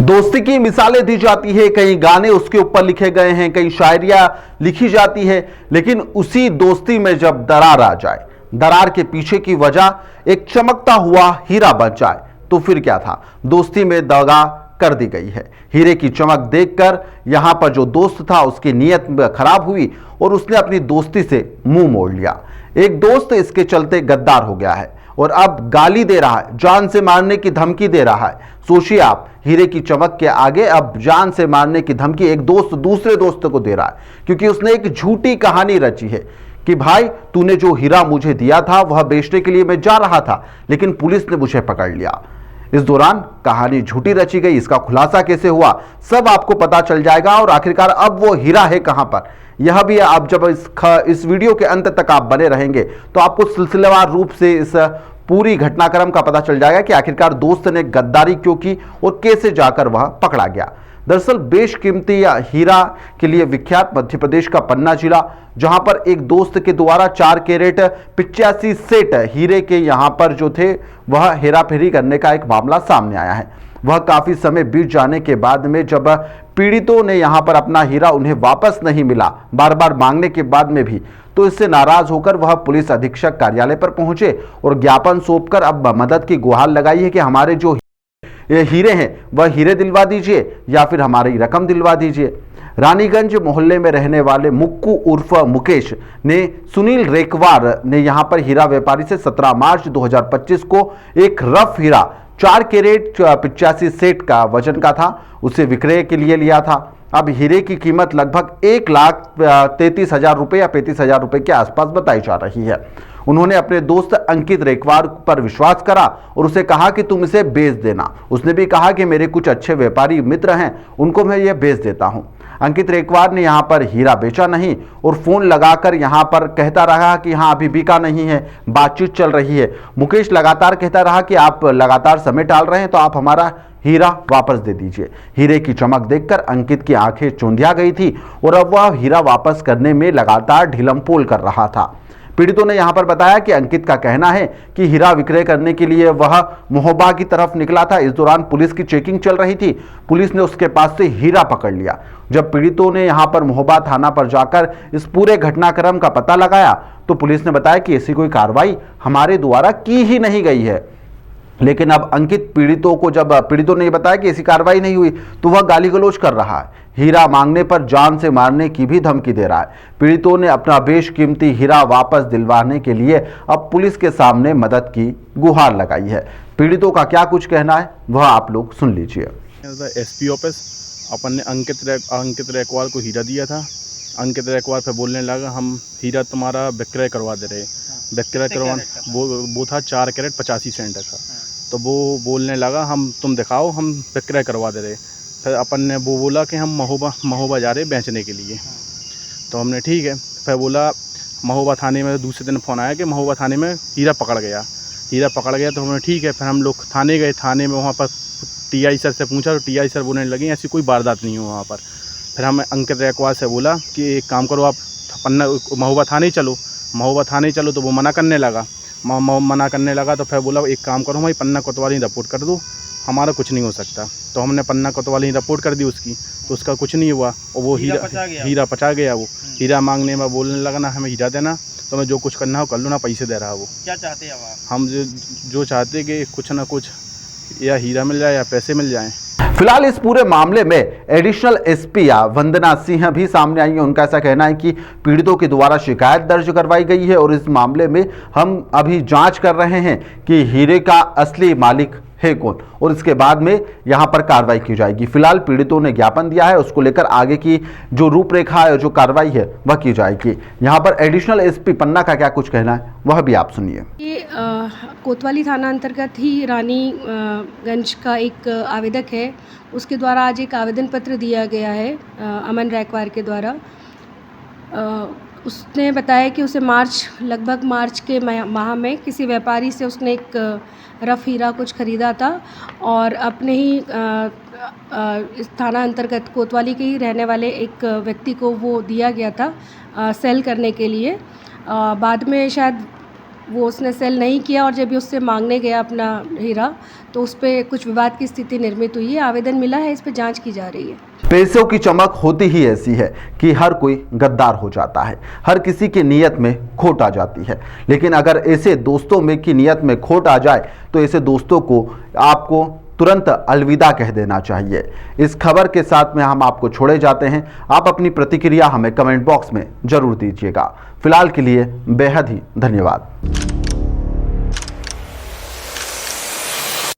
दोस्ती की मिसालें दी जाती है, कई गाने उसके ऊपर लिखे गए हैं, कई शायरियां लिखी जाती है, लेकिन उसी दोस्ती में जब दरार आ जाए, दरार के पीछे की वजह एक चमकता हुआ हीरा बन जाए, तो फिर क्या था? दोस्ती में दगा कर दी गई है। हीरे की चमक देखकर यहां पर जो दोस्त था उसकी नीयत खराब हुई और उसने अपनी दोस्ती से मुंह मोड़ लिया। एक दोस्त इसके चलते गद्दार हो गया है और अब गाली दे रहा है, जान से मारने की धमकी दे रहा है। सोचिए आप, हीरे की चमक के आगे अब जान से मारने की धमकी एक दोस्त दूसरे दोस्त को दे रहा है, क्योंकि उसने एक झूठी कहानी रची है कि भाई तूने जो हीरा मुझे दिया था वह बेचने के लिए मैं जा रहा था, लेकिन पुलिस ने मुझे पकड़ लिया। इस दौरान कहानी झूठी रची गई, इसका खुलासा कैसे हुआ सब आपको पता चल जाएगा और आखिरकार अब वो हीरा है कहां पर, यह भी आप जब इस वीडियो के अंत तक आप बने रहेंगे तो आपको सिलसिलेवार रूप से इस पूरी घटनाक्रम का पता चल जाएगा कि आखिरकार दोस्त ने गद्दारी क्यों की और कैसे जाकर वह पकड़ा गया। दरअसल बेशकीमती हीरा के लिए विख्यात मध्य प्रदेश का पन्ना जिला, जहां पर एक दोस्त के द्वारा 4 कैरेट 85 सेट हीरे के यहां पर जो थे वह हेराफेरी करने का एक मामला सामने आया है। वह काफी समय बीत जाने के बाद में जब पीड़ितों ने यहां पर अपना हीरा उन्हें वापस नहीं मिला, बार बार मांगने के बाद में भी, तो इससे नाराज होकर वह पुलिस अधीक्षक कार्यालय पर पहुंचे और ज्ञापन सौंपकर अब मदद की गुहार लगाई है कि हमारे जो हीरे हैं वह हीरे दिलवा दीजिए या फिर हमारी रकम दिलवा दीजिए। रानीगंज मोहल्ले में रहने वाले मुक्कू उर्फ मुकेश ने सुनील रेकवार ने यहां पर हीरा व्यापारी से 17 मार्च 2025 को एक रफ हीरा 4 कैरेट 85 सेट का वजन का था, उसे विक्रय के लिए लिया था। अब हीरे की कीमत लगभग 1,33,000 रुपये या 35,000 रुपये के आसपास बताई जा रही है। उन्होंने अपने दोस्त अंकित रेकवार पर विश्वास करा और उसे कहा कि तुम इसे बेच देना। उसने भी कहा कि मेरे कुछ अच्छे व्यापारी मित्र हैं, उनको मैं ये बेच देता हूं। अंकित रेकवार ने यहां पर हीरा बेचा नहीं और फोन लगाकर यहां पर कहता रहा कि हाँ अभी बिका नहीं है, बातचीत चल रही है। मुकेश लगातार कहता रहा कि आप लगातार समय टाल रहे हैं तो आप हमारा हीरा वापस दे दीजिए। हीरे की चमक देखकर अंकित की आंखें चौंधिया गई थी और अब वह हीरा वापस करने में लगातार ढिलमपोल कर रहा था। पीड़ितों ने यहां पर बताया कि अंकित का कहना है कि हीरा विक्रय करने के लिए वह महोबा की तरफ निकला था। इस दौरान पुलिस की चेकिंग चल रही थी, पुलिस ने उसके पास से हीरा पकड़ लिया। जब पीड़ितों ने यहां पर महोबा थाना पर जाकर इस पूरे घटनाक्रम का पता लगाया तो पुलिस ने बताया कि ऐसी कोई कार्रवाई हमारे द्वारा की ही नहीं गई है। लेकिन अब अंकित पीड़ितों को जब पीड़ितों ने बताया कि ऐसी कार्रवाई नहीं हुई तो वह गाली गलौज कर रहा है, हीरा मांगने पर जान से मारने की भी धमकी दे रहा है। पीड़ितों ने अपना बेशकीमती हीरा वापस दिलवाने के लिए अब पुलिस के सामने मदद की गुहार लगाई है। पीड़ितों का क्या कुछ कहना है वह आप लोग सुन लीजिए। एसपी ऑफिस अपन ने अंकित रेकवार को हीरा दिया था। अंकित रेकवार पे बोलने लगा हम हीरा तुम्हारा विक्रय करवा दे रहे। विक्रय करवा वो था 4 कैरेट 85 सेंट का। तो वो बोलने लगा हम तुम दिखाओ हम विक्रय करवा दे रहे। फिर अपन ने वो बोला कि हम महोबा जा रहे बेचने के लिए। तो हमने ठीक है। फिर बोला महोबा थाने में दूसरे दिन फ़ोन आया कि महोबा थाने में हीरा पकड़ गया। हीरा पकड़ गया तो हमने ठीक है। फिर हम लोग थाने गए, थाने में वहाँ पर टीआई सर से पूछा तो टीआई सर बोलने लगे ऐसी कोई वारदात नहीं हो वहाँ पर। फिर हमें अंकित रेकवार से बोला कि एक काम करो आप पन्ना महोबा थाने चलो। महोबा थाने चलो तो वो मना करने लगा। मना करने लगा तो फिर बोला एक काम करो हमारी पन्ना कोतवाली रिपोर्ट कर दो, हमारा कुछ नहीं हो सकता। तो हमने पन्ना कोतवाली रिपोर्ट कर दी उसकी, तो उसका कुछ नहीं हुआ और वो हीरा पचा गया। वो हीरा मांगने में बोलने लगा ना हमें हीरा देना, तो मैं जो कुछ करना हो कर लो, ना पैसे दे रहा वो। क्या चाहते हैं हम जो चाहते कि कुछ ना कुछ या हीरा मिल जाए या पैसे मिल जाएँ। फिलहाल इस पूरे मामले में एडिशनल एसपी वंदना सिंह भी सामने आई है। उनका ऐसा कहना है कि पीड़ितों के द्वारा शिकायत दर्ज करवाई गई है और इस मामले में हम अभी जांच कर रहे हैं कि हीरे का असली मालिक है कौन और इसके बाद में यहां पर कार्रवाई की जाएगी। फिलहाल पीड़ितों ने ज्ञापन दिया है, उसको लेकर आगे की जो रूपरेखा है, जो कार्रवाई है वह की जाएगी। यहां पर एडिशनल एसपी पन्ना का क्या कुछ कहना है वह भी आप सुनिए। ये कोतवाली थाना अंतर्गत ही रानीगंज का एक आवेदक है, उसके द्वारा आज एक आवेदन पत्र दिया गया है अमन रेकवार के द्वारा। उसने बताया कि उसे लगभग मार्च के माह में किसी व्यापारी से उसने एक रफ़ हीरा कुछ ख़रीदा था और अपने ही इस थाना अंतर्गत कोतवाली के ही रहने वाले एक व्यक्ति को वो दिया गया था सेल करने के लिए। बाद में शायद वो उसने सेल नहीं किया और जब ये उससे मांगने गया अपना हीरा तो उस पर कुछ विवाद की स्थिति निर्मित हुई है। आवेदन मिला है, इस पर जांच की जा रही है। पैसों की चमक होती ही ऐसी है कि हर कोई गद्दार हो जाता है, हर किसी की नीयत में खोट आ जाती है। लेकिन अगर ऐसे दोस्तों में की नीयत में खोट आ जाए तो ऐसे दोस्तों को आपको तुरंत अलविदा कह देना चाहिए। इस खबर के साथ में हम आपको छोड़े जाते हैं। आप अपनी प्रतिक्रिया हमें कमेंट बॉक्स में जरूर दीजिएगा। फिलहाल के लिए बेहद ही धन्यवाद।